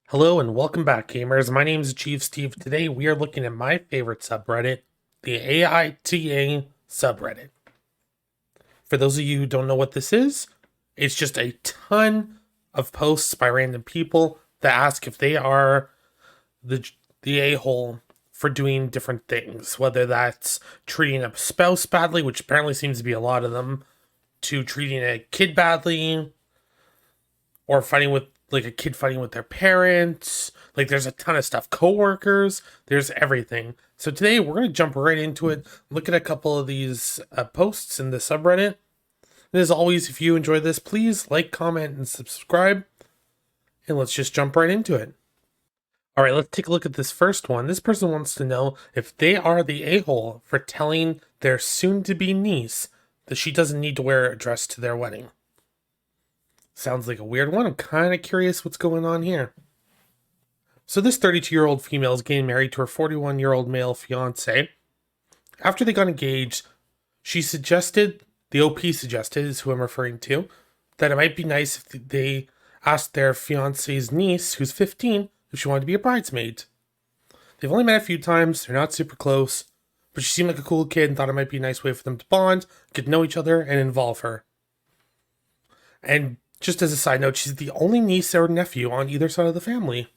Hello and welcome back, gamers. My name is Chief Steve. Today we are looking at my favorite subreddit, the AITA subreddit. For those of you who don't know what this is, it's just a ton of posts by random people that ask if they are the a-hole for doing different things, whether that's treating a spouse badly, which apparently seems to be a lot of them, to treating a kid badly, or fighting with like a kid fighting with their parents. Like there's a ton of stuff. Coworkers, there's everything. So today we're going to jump right into it, look at a couple of these posts in the subreddit. And as always, if you enjoy this, please like, comment, and subscribe. And let's just jump right into it. All right, let's take a look at this first one. This person wants to know if they are the a-hole for telling their soon-to-be niece that she doesn't need to wear a dress to their wedding. Sounds like a weird one. I'm kind of curious what's going on here. So this 32-year-old female is getting married to her 41-year-old male fiance. After they got engaged, the OP suggested, is who I'm referring to, that it might be nice if they asked their fiance's niece, who's 15, if she wanted to be a bridesmaid. They've only met a few times, they're not super close, but she seemed like a cool kid and thought it might be a nice way for them to bond, get to know each other, and involve her. And just as a side note, she's the only niece or nephew on either side of the family.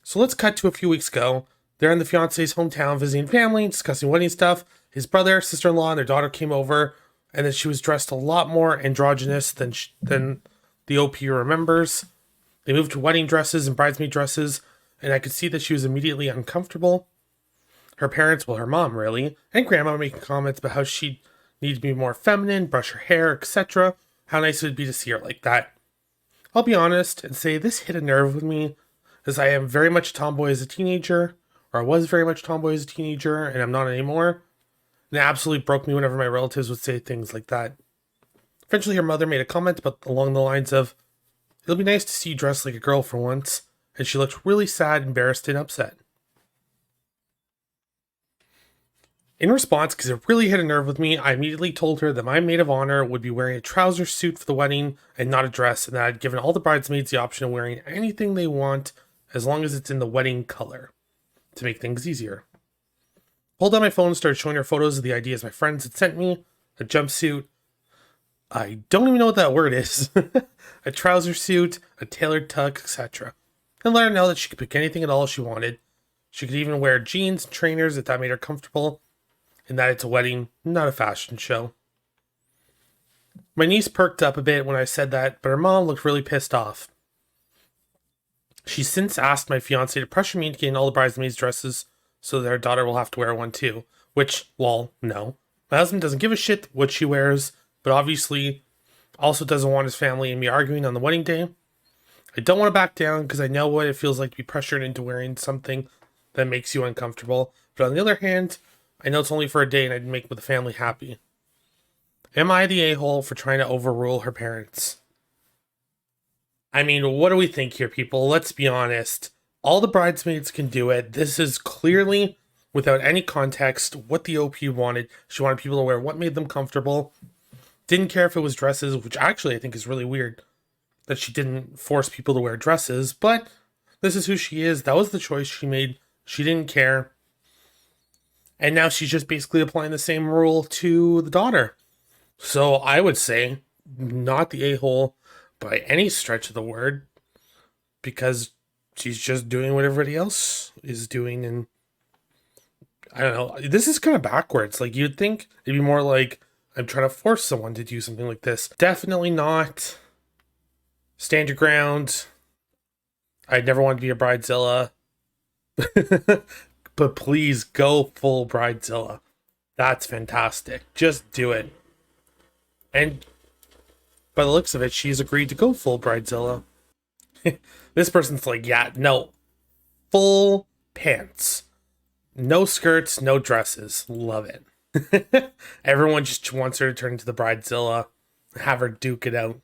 So let's cut to a few weeks ago. They're in the fiance's hometown visiting family, discussing wedding stuff. His brother, sister-in-law, and their daughter came over, and then she was dressed a lot more androgynous than the OP remembers. They moved to wedding dresses and bridesmaid dresses, and I could see that she was immediately uncomfortable. Her parents, well, her mom really, and grandma making comments about how she needed to be more feminine, brush her hair, etc. How nice it would be to see her like that. I'll be honest and say this hit a nerve with me, as I am very much tomboy as a teenager, or I was very much tomboy as a teenager, and I'm not anymore. And it absolutely broke me whenever my relatives would say things like that. Eventually her mother made a comment along the lines of, "It'll be nice to see you dressed like a girl for once," and she looked really sad, embarrassed, and upset. In response, because it really hit a nerve with me, I immediately told her that my maid of honor would be wearing a trouser suit for the wedding and not a dress, and that I'd given all the bridesmaids the option of wearing anything they want as long as it's in the wedding color, to make things easier. Pulled out my phone and started showing her photos of the ideas my friends had sent me. A jumpsuit, I don't even know what that word is, a trouser suit, a tailored tux, etc. And let her know that she could pick anything at all she wanted. She could even wear jeans and trainers if that made her comfortable, and that it's a wedding, not a fashion show. My niece perked up a bit when I said that, but her mom looked really pissed off. She's since asked my fiance to pressure me into getting all the bridesmaids' dresses so that her daughter will have to wear one too. Which, well, no. My husband doesn't give a shit what she wears, but obviously also doesn't want his family and me arguing on the wedding day. I don't want to back down because I know what it feels like to be pressured into wearing something that makes you uncomfortable. But on the other hand, I know it's only for a day and I'd make the family happy. Am I the a-hole for trying to overrule her parents? I mean, what do we think here, people? Let's be honest. All the bridesmaids can do it. This is clearly, without any context, what the OP wanted. She wanted people to wear what made them comfortable. Didn't care if it was dresses, which actually I think is really weird that she didn't force people to wear dresses, but this is who she is. That was the choice she made. She didn't care. And now she's just basically applying the same rule to the daughter. So I would say not the a-hole by any stretch of the word, because she's just doing what everybody else is doing. And I don't know, this is kind of backwards. Like, you'd think it'd be more like, I'm trying to force someone to do something like this. Definitely not. Stand your ground. I'd never want to be a bridezilla. But please go full bridezilla. That's fantastic. Just do it. And by the looks of it, she's agreed to go full bridezilla. This person's like, yeah, no. Full pants. No skirts, no dresses. Love it. Everyone just wants her to turn into the bridezilla. Have her duke it out.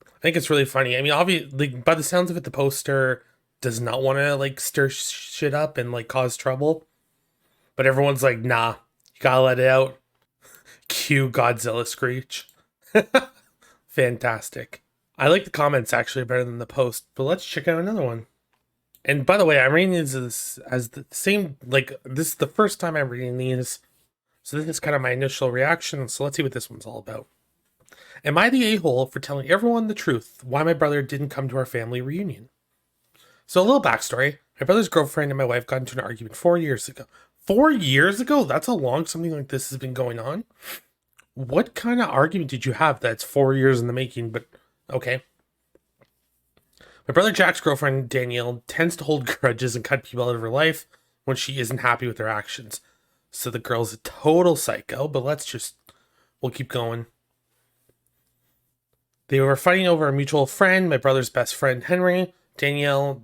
I think it's really funny. I mean, obviously, by the sounds of it, the poster does not want to like stir shit up and like cause trouble, but everyone's like, nah, you gotta let it out. Cue Godzilla screech. Fantastic. I like the comments actually better than the post, but let's check out another one. And by the way, I'm reading these as the same, like, this is the first time I'm reading these. So this is kind of my initial reaction. So let's see what this one's all about. Am I the a-hole for telling everyone the truth why my brother didn't come to our family reunion? So a little backstory. My brother's girlfriend and my wife got into an argument 4 years ago. 4 years ago? That's how long something like this has been going on? What kind of argument did you have that's 4 years in the making? But okay. My brother Jack's girlfriend, Danielle, tends to hold grudges and cut people out of her life when she isn't happy with their actions. So the girl's a total psycho, but we'll keep going. They were fighting over a mutual friend, my brother's best friend, Henry. Danielle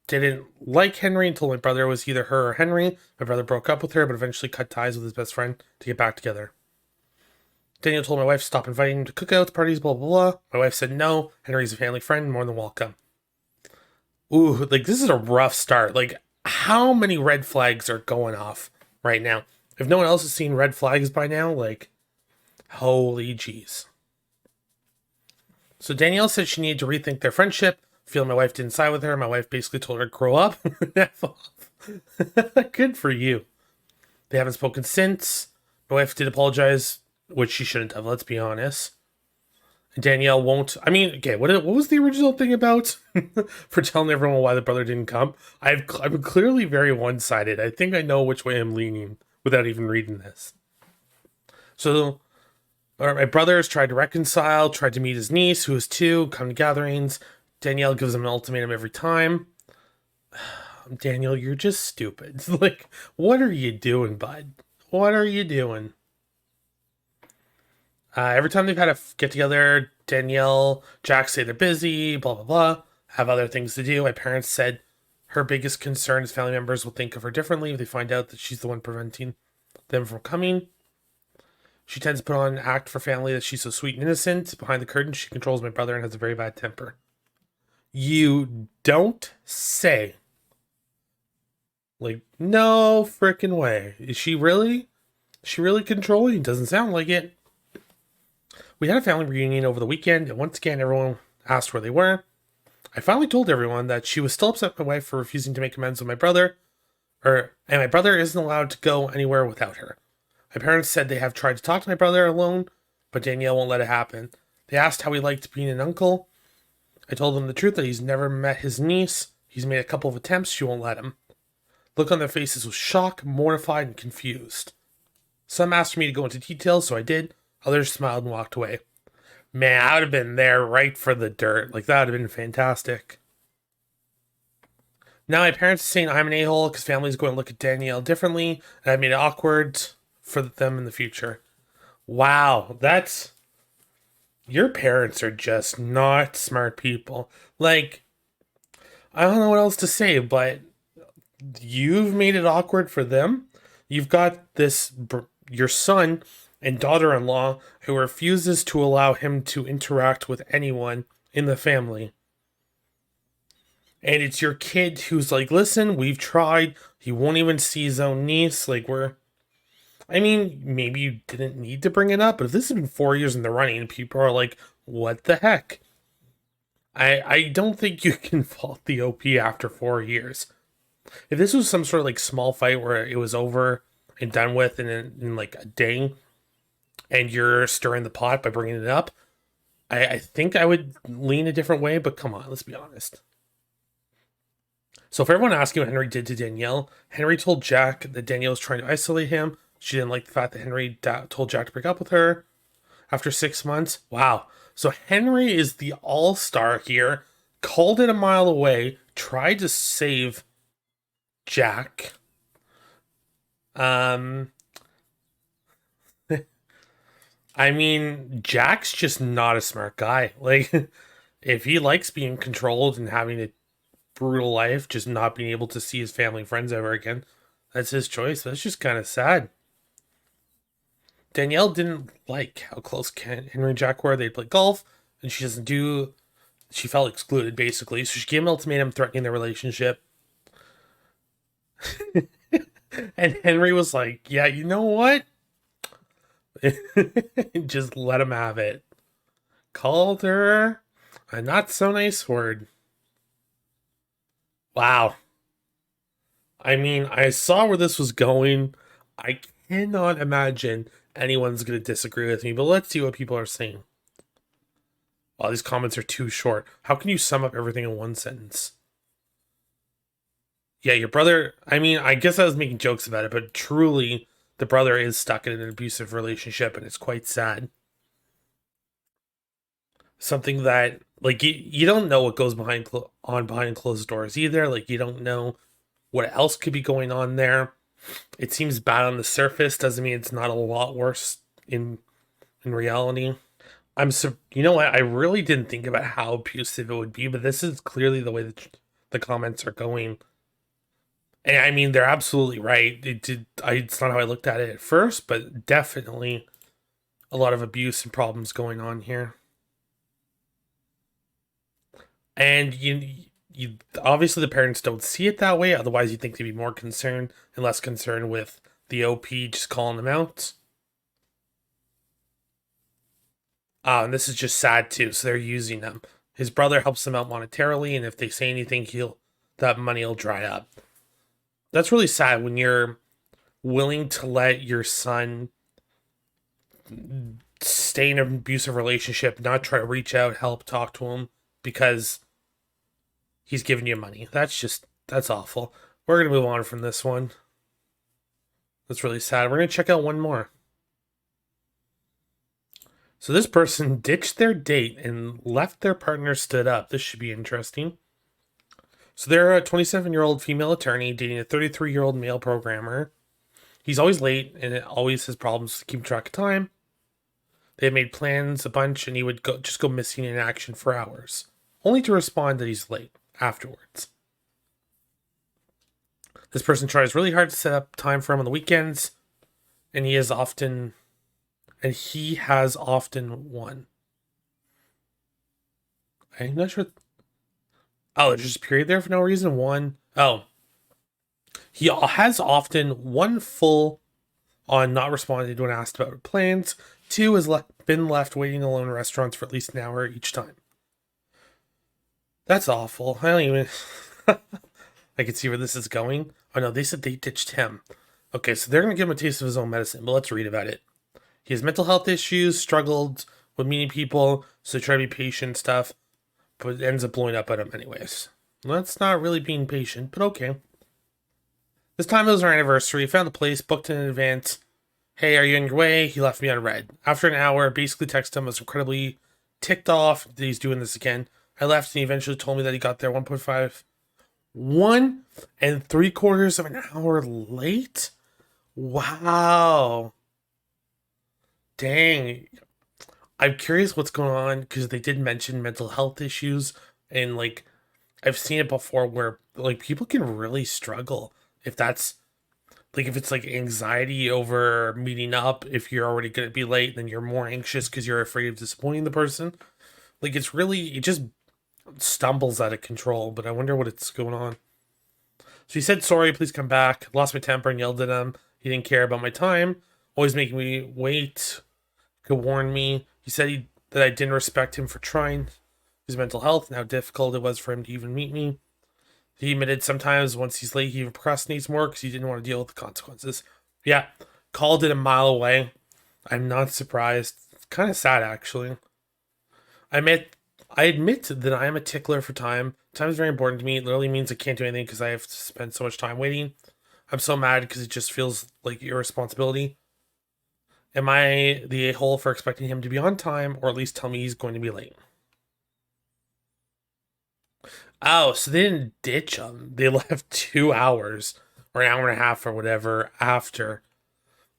didn't like Henry until my brother was either her or Henry. My brother broke up with her, but eventually cut ties with his best friend to get back together. Danielle told my wife to stop inviting him to cookouts, parties, blah, blah, blah. My wife said no. Henry's a family friend, more than welcome. Ooh, like, this is a rough start. Like, how many red flags are going off right now? If no one else has seen red flags by now, like, holy jeez. So Danielle said she needed to rethink their friendship. Feeling my wife didn't side with her. My wife basically told her to grow up. F off. Good for you. They haven't spoken since. My wife did apologize, which she shouldn't have, let's be honest. Danielle won't. I mean, okay, what was the original thing about for telling everyone why the brother didn't come? I'm clearly very one-sided. I think I know which way I'm leaning without even reading this. So, my brother has tried to reconcile, tried to meet his niece, who is 2, come to gatherings. Danielle gives him an ultimatum every time. Daniel, you're just stupid. Like, what are you doing, bud? What are you doing? Every time they've had a get together, Danielle, Jack say they're busy, blah, blah, blah, have other things to do. My parents said her biggest concern is family members will think of her differently if they find out that she's the one preventing them from coming. She tends to put on an act for family that she's so sweet and innocent. Behind the curtain, she controls my brother and has a very bad temper. You don't say. Like, no frickin' way. Is she really? Is she really controlling? Doesn't sound like it. We had a family reunion over the weekend, and once again, everyone asked where they were. I finally told everyone that she was still upset with my wife for refusing to make amends with my brother, and my brother isn't allowed to go anywhere without her. My parents said they have tried to talk to my brother alone, but Danielle won't let it happen. They asked how he liked being an uncle. I told them the truth that he's never met his niece. He's made a couple of attempts, she won't let him. Look on their faces was shock, mortified, and confused. Some asked me to go into details, so I did. Others smiled and walked away. Man, I would have been there right for the dirt. Like, that would have been fantastic. Now my parents are saying I'm an a-hole because family's going to look at Danielle differently, and I made it awkward for them in the future. Wow, that's... Your parents are just not smart people. Like, I don't know what else to say, but you've made it awkward for them. You've got your son and daughter-in-law who refuses to allow him to interact with anyone in the family. And it's your kid who's like, listen, we've tried. He won't even see his own niece. Like, I mean, maybe you didn't need to bring it up, but if this has been 4 years in the running, people are like, what the heck? I don't think you can fault the OP after 4 years. If this was some sort of like small fight where it was over and done with in like a day, and you're stirring the pot by bringing it up, I think I would lean a different way, but come on, let's be honest. So for everyone asking what Henry did to Danielle, Henry told Jack that Danielle was trying to isolate him. She didn't like the fact that Henry told Jack to break up with her after 6 months. Wow. So Henry is the all-star here, called it a mile away, tried to save Jack. I mean, Jack's just not a smart guy. Like, if he likes being controlled and having a brutal life, just not being able to see his family and friends ever again, that's his choice. That's just kind of sad. Danielle didn't like how close Henry and Jack were. They played golf, and she felt excluded, basically. So she gave him an ultimatum threatening their relationship. And Henry was like, yeah, you know what? Just let him have it. Called her A not so nice word. Wow. I mean, I saw where this was going. I cannot imagine anyone's going to disagree with me, but let's see what people are saying. Wow, these comments are too short. How can you sum up everything in one sentence? Yeah, your brother, I mean, I guess I was making jokes about it, but truly, the brother is stuck in an abusive relationship, and it's quite sad. Something that, like, you don't know what goes behind closed doors either. Like, you don't know what else could be going on there. It seems bad on the surface, doesn't mean it's not a lot worse in reality. You know what? I really didn't think about how abusive it would be, but this is clearly the way that the comments are going. And I mean, they're absolutely right. It's not how I looked at it at first, but definitely a lot of abuse and problems going on here. And you obviously the parents don't see it that way. Otherwise, you think they'd be more concerned and less concerned with the OP just calling them out. And this is just sad too. So they're using them. His brother helps them out monetarily, and if they say anything, that money will dry up. That's really sad when you're willing to let your son stay in an abusive relationship, not try to reach out, help, talk to him because he's giving you money. That's awful. We're gonna move on from this one. That's really sad. We're gonna check out one more. So this person ditched their date and left their partner stood up. This should be interesting. So they're a 27-year-old female attorney dating a 33-year-old male programmer. He's always late and it always has problems keeping track of time. They had made plans a bunch and he would just go missing in action for hours, only to respond that he's late afterwards. This person tries really hard to set up time for him on the weekends, and he has often won. I'm not sure. Oh, there's just a period there for no reason. One. Oh. He has often won full on not responding to when asked about plans. Two has been left waiting alone in restaurants for at least an hour each time. That's awful. I don't even... I can see where this is going. Oh no, they said they ditched him. Okay, so they're going to give him a taste of his own medicine, but let's read about it. He has mental health issues, struggled with meeting people, so try to be patient stuff, but it ends up blowing up at him anyways. That's not really being patient, but okay. This time it was our anniversary. Found the place, booked in advance. Hey, are you on your way? He left me on red. After an hour, basically texted him. I was incredibly ticked off that he's doing this again. I left and he eventually told me that he got there 1.3 of an hour late? Wow. Dang. I'm curious what's going on because they did mention mental health issues and like I've seen it before where like people can really struggle if that's like if it's like anxiety over meeting up, if you're already going to be late, then you're more anxious because you're afraid of disappointing the person. Like it just stumbles out of control, but I wonder what it's going on. So he said, sorry, please come back. Lost my temper and yelled at him. He didn't care about my time, always making me wait. Could warn me. He said that I didn't respect him for trying his mental health and how difficult it was for him to even meet me. He admitted sometimes once he's late, he even procrastinates more because he didn't want to deal with the consequences. Yeah, called it a mile away. I'm not surprised. It's kind of sad, actually. I admit that I am a tickler for time. Time is very important to me. It literally means I can't do anything because I have to spend so much time waiting. I'm so mad because it just feels like irresponsibility. Am I the a-hole for expecting him to be on time or at least tell me he's going to be late? Oh, so they didn't ditch him. They left 2 hours or an hour and a half or whatever after.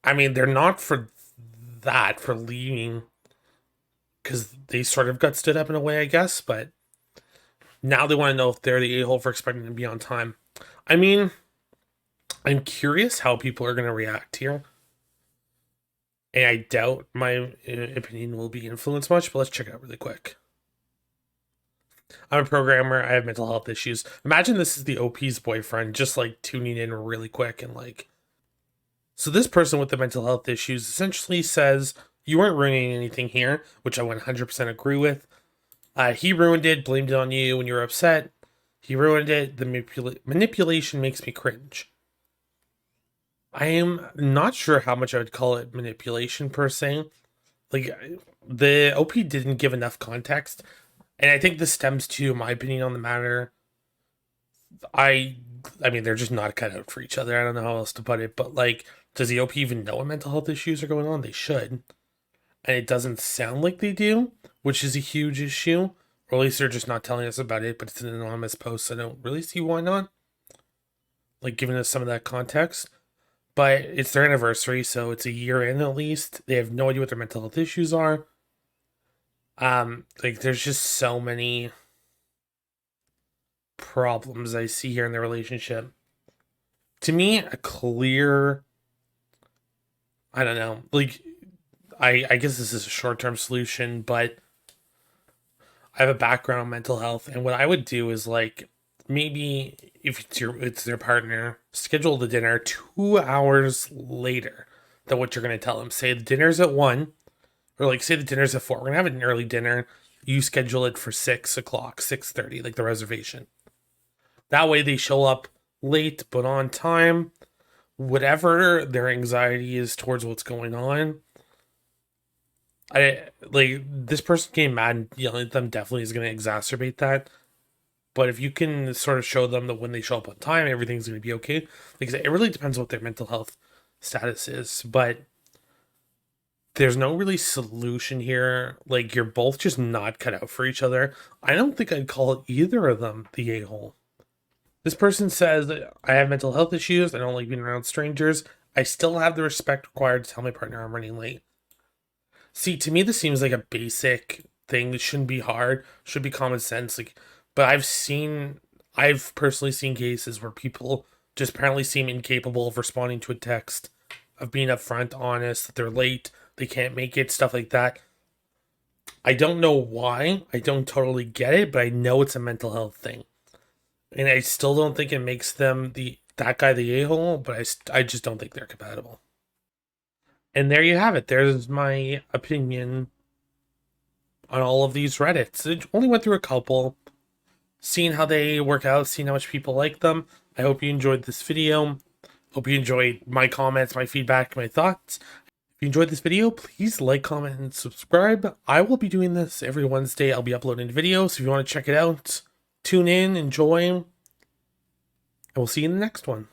I mean, they're not for leaving because they sort of got stood up in a way, I guess, but now they want to know if they're the a-hole for expecting to be on time. I mean, I'm curious how people are going to react here. And I doubt my opinion will be influenced much, but let's check it out really quick. I'm a programmer. I have mental health issues. Imagine this is the OP's boyfriend just like tuning in really quick and like. So this person with the mental health issues essentially says, you weren't ruining anything here, which I 100% agree with. He ruined it, blamed it on you when you were upset. He ruined it. The manipulation makes me cringe. I am not sure how much I would call it manipulation per se. Like, the OP didn't give enough context, and I think this stems to my opinion on the matter. I, I mean, they're just not cut out for each other. I don't know how else to put it, but like, does the OP even know what mental health issues are going on? They should, and it doesn't sound like they do, which is a huge issue. Or at least they're just not telling us about it. But it's an anonymous post, so I don't really see why not. Like, giving us some of that context. But it's their anniversary, so it's a year in at least. They have no idea what their mental health issues are. Like, there's just so many problems I see here in their relationship. To me, a clear, I don't know, like, I guess this is a short-term solution, but I have a background in mental health, and what I would do is, like, maybe if it's their partner, schedule the dinner 2 hours later than what you're going to tell them. Say the dinner's at 1, or like say the dinner's at 4. We're going to have an early dinner. You schedule it for 6 o'clock, 6:30, like the reservation. That way they show up late but on time. Whatever their anxiety is towards what's going on, I like this person getting mad and yelling at them definitely is going to exacerbate that. But if you can sort of show them that when they show up on time, everything's going to be okay. Because it really depends what their mental health status is. But there's no really solution here. Like, you're both just not cut out for each other. I don't think I'd call either of them the a-hole. This person says, I have mental health issues. I don't like being around strangers. I still have the respect required to tell my partner I'm running late. See, to me, this seems like a basic thing that shouldn't be hard, should be common sense. Like, but I've personally seen cases where people just apparently seem incapable of responding to a text, of being upfront, honest, that they're late, they can't make it, stuff like that. I don't know why. I don't totally get it, but I know it's a mental health thing. And I still don't think it makes them that guy the a-hole, but I just don't think they're compatible. And there you have it. There's my opinion on all of these Reddits. It only went through a couple. Seeing how they work out, seeing how much people like them. I hope you enjoyed this video. Hope you enjoyed my comments, my feedback, my thoughts. If you enjoyed this video, please like, comment, and subscribe. I will be doing this every Wednesday. I'll be uploading videos. So if you want to check it out, tune in, enjoy, and we'll see you in the next one.